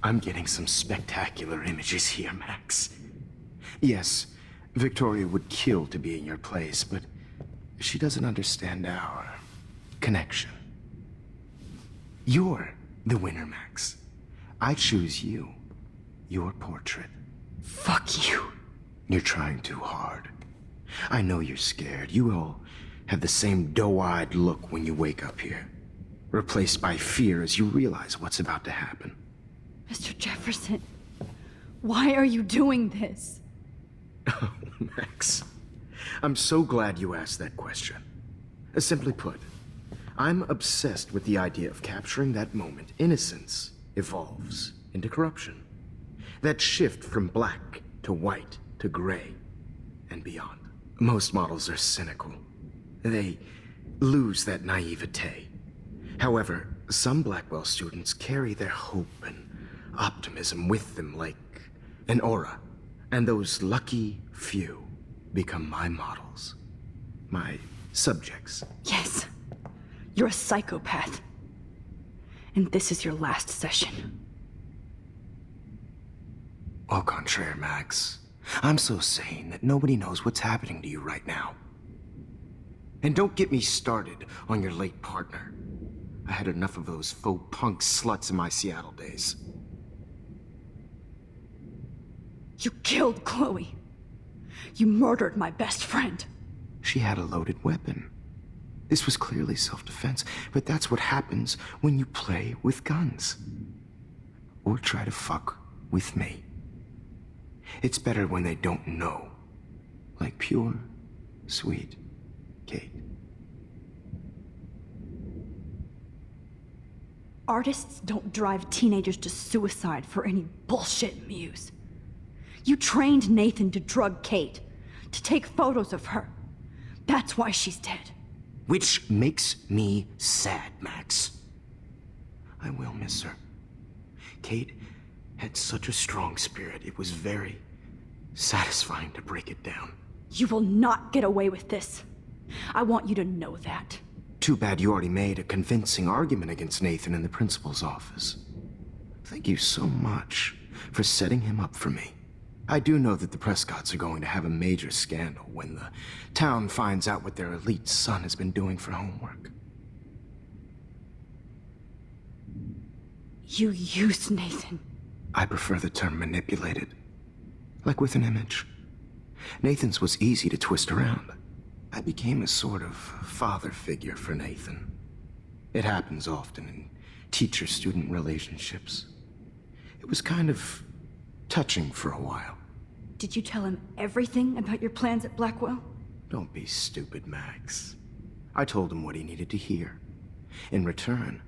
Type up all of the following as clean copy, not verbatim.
I'm getting some spectacular images here, Max. Yes, Victoria would kill to be in your place, but she doesn't understand our connection. You're the winner, Max. I choose you. Your portrait. Fuck you. You're trying too hard. I know you're scared. You all have the same doe-eyed look when you wake up here, replaced by fear as you realize what's about to happen. Mr. Jefferson, why are you doing this? Oh, Max. I'm so glad you asked that question. Simply put, I'm obsessed with the idea of capturing that moment innocence evolves into corruption. That shift from black to white to gray and beyond. Most models are cynical. They lose that naivete. However, some Blackwell students carry their hope and optimism with them like an aura. And those lucky few become my models. My subjects. Yes. You're a psychopath. And this is your last session. Au contraire, Max. I'm so sane that nobody knows what's happening to you right now. And don't get me started on your late partner. I had enough of those faux punk sluts in my Seattle days. You killed Chloe. You murdered my best friend. She had a loaded weapon. This was clearly self-defense, but that's what happens when you play with guns. Or try to fuck with me. It's better when they don't know. Like pure, sweet Kate. Artists don't drive teenagers to suicide for any bullshit muse. You trained Nathan to drug Kate, to take photos of her. That's why she's dead. Which makes me sad, Max. I will miss her. Kate had such a strong spirit, it was very satisfying to break it down. You will not get away with this. I want you to know that. Too bad you already made a convincing argument against Nathan in the principal's office. Thank you so much for setting him up for me. I do know that the Prescotts are going to have a major scandal when the town finds out what their elite son has been doing for homework. You used Nathan. I prefer the term manipulated. Like with an image. Nathan's was easy to twist around. I became a sort of father figure for Nathan. It happens often in teacher-student relationships. It was kind of touching for a while. Did you tell him everything about your plans at Blackwell? Don't be stupid, Max. I told him what he needed to hear. In return,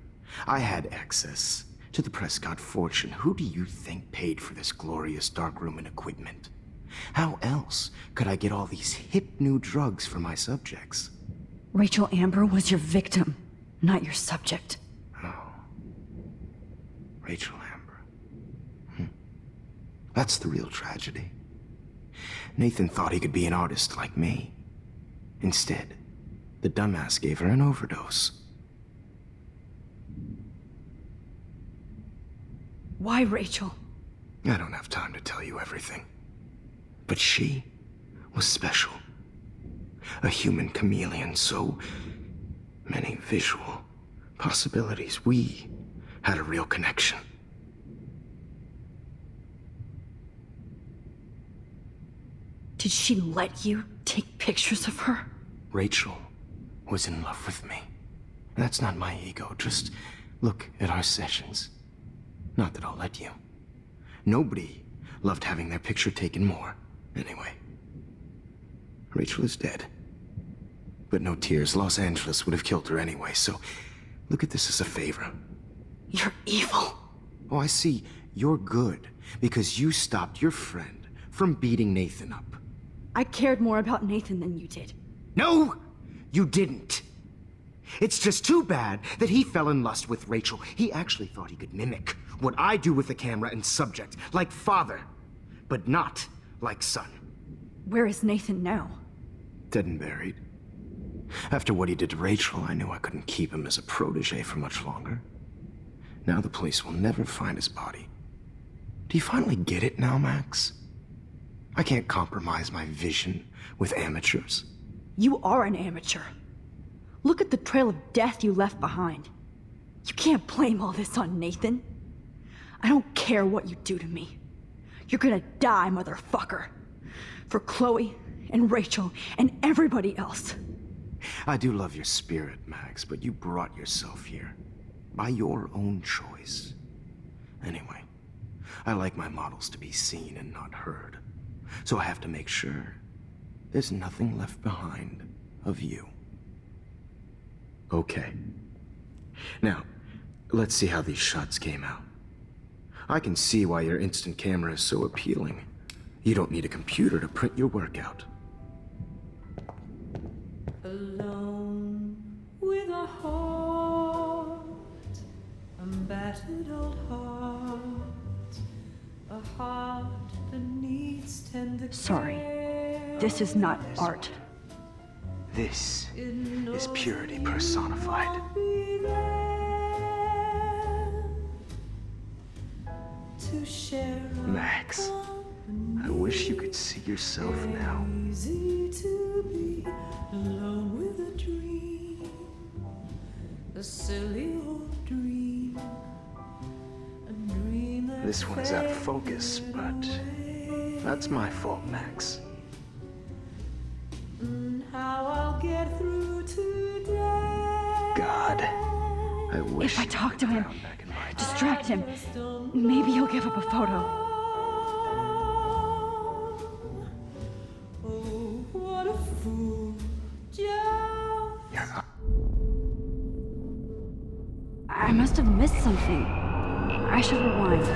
I had access to the Prescott fortune. Who do you think paid for this glorious darkroom and equipment? How else could I get all these hip new drugs for my subjects? Rachel Amber was your victim, not your subject. Oh. Rachel Amber. That's the real tragedy. Nathan thought he could be an artist like me. Instead, the dumbass gave her an overdose. Why Rachel? I don't have time to tell you everything. But she was special. A human chameleon, so many visual possibilities. We had a real connection. Did she let you take pictures of her? Rachel was in love with me. That's not my ego. Just look at our sessions. Not that I'll let you. Nobody loved having their picture taken more. Anyway, Rachel is dead. But no tears. Los Angeles would have killed her anyway, so look at this as a favor. You're evil. Oh, I see. You're good because you stopped your friend from beating Nathan up. I cared more about Nathan than you did. No, you didn't. It's just too bad that he fell in lust with Rachel. He actually thought he could mimic what I do with the camera and subject, like father, but not like son. Where is Nathan now? Dead and buried. After what he did to Rachel, I knew I couldn't keep him as a protege for much longer. Now the police will never find his body. Do you finally get it now, Max? I can't compromise my vision with amateurs. You are an amateur. Look at the trail of death you left behind. You can't blame all this on Nathan. I don't care what you do to me. You're gonna die, motherfucker. For Chloe and Rachel and everybody else. I do love your spirit, Max, but you brought yourself here. By your own choice. Anyway, I like my models to be seen and not heard. So I have to make sure there's nothing left behind of you. Okay. Now, let's see how these shots came out. I can see why your instant camera is so appealing. You don't need a computer to print your work out. Alone with a heart, a battered old heart, a heart that needs tender Sorry. care. This is not art. This is purity personified. I'll be there to share a Max, I wish you could see yourself now. easy to be alone with a dream, a silly old dream, a dream that This one's out of focus, faded but away. that's my fault, Max. And how I'll get through today. God, I wish If I talk to him, found back in my distract him, maybe he'll give up a photo. Oh, what a fool, Joe. Yeah, I must have missed something. I should rewind.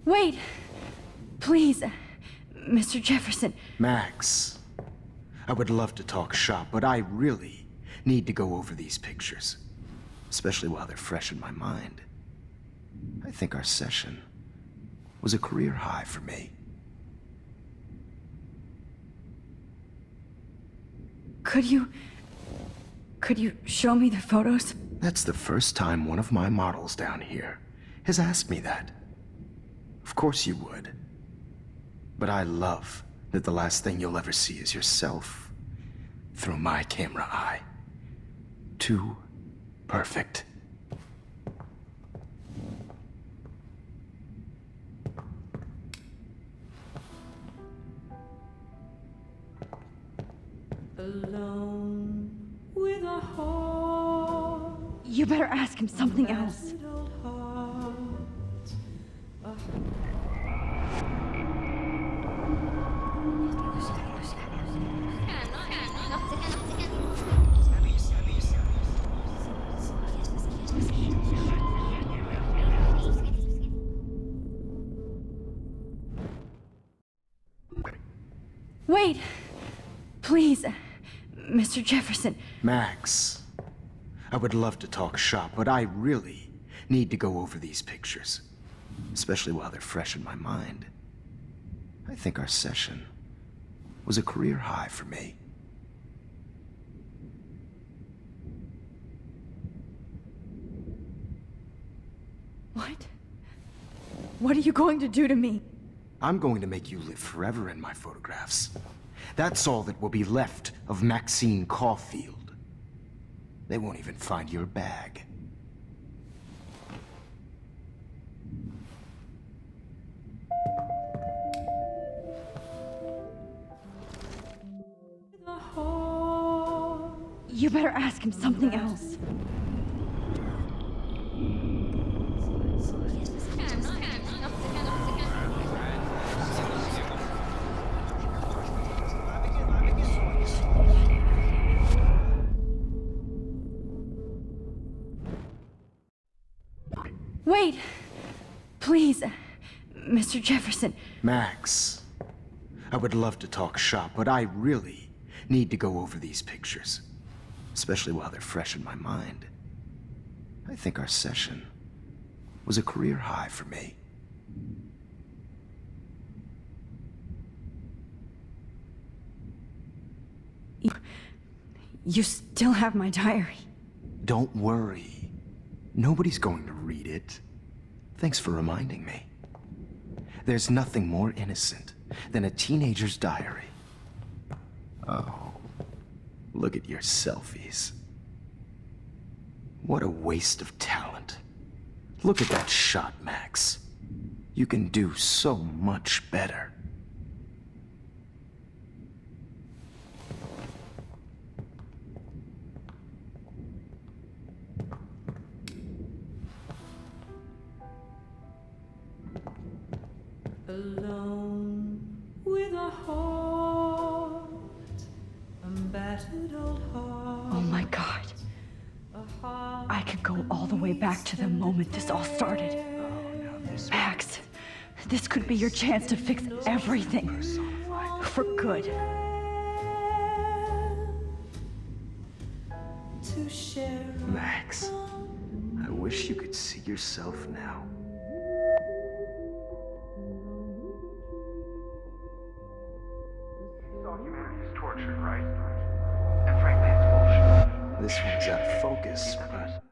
Wait! Please, Mr. Jefferson. Max, I would love to talk shop, but I really need to go over these pictures. Especially while they're fresh in my mind. I think our session was a career high for me. Could you show me the photos? That's the first time one of my models down here has asked me that. Of course you would. But I love that the last thing you'll ever see is yourself through my camera eye. Too perfect. Alone with a heart, You better ask him something else. battered old heart, a Wait! Please, Mr. Jefferson. Max, I would love to talk shop, but I really need to go over these pictures. Especially while they're fresh in my mind. I think our session was a career high for me. What? What are you going to do to me? I'm going to make you live forever in my photographs. That's all that will be left of Maxine Caulfield. They won't even find your bag. heart. You better ask him something else. Wait! Please, Mr. Jefferson. Max, I would love to talk shop, but I really need to go over these pictures. Especially while they're fresh in my mind. I think our session was a career high for me. You still have my diary. Don't worry. Nobody's going to read it. Thanks for reminding me. There's nothing more innocent than a teenager's diary. Oh, look at your selfies. What a waste of talent. Look at that shot, Max. You can do so much better. Alone with a heart, a battered old heart. Oh my god. A heart I could go all the way back to the moment this all started. Max, this could be your chance to fix everything. For good. to share. Max, I wish you could see yourself now. All humanity is tortured, right? And frankly, it's bullshit. This one's out of focus, but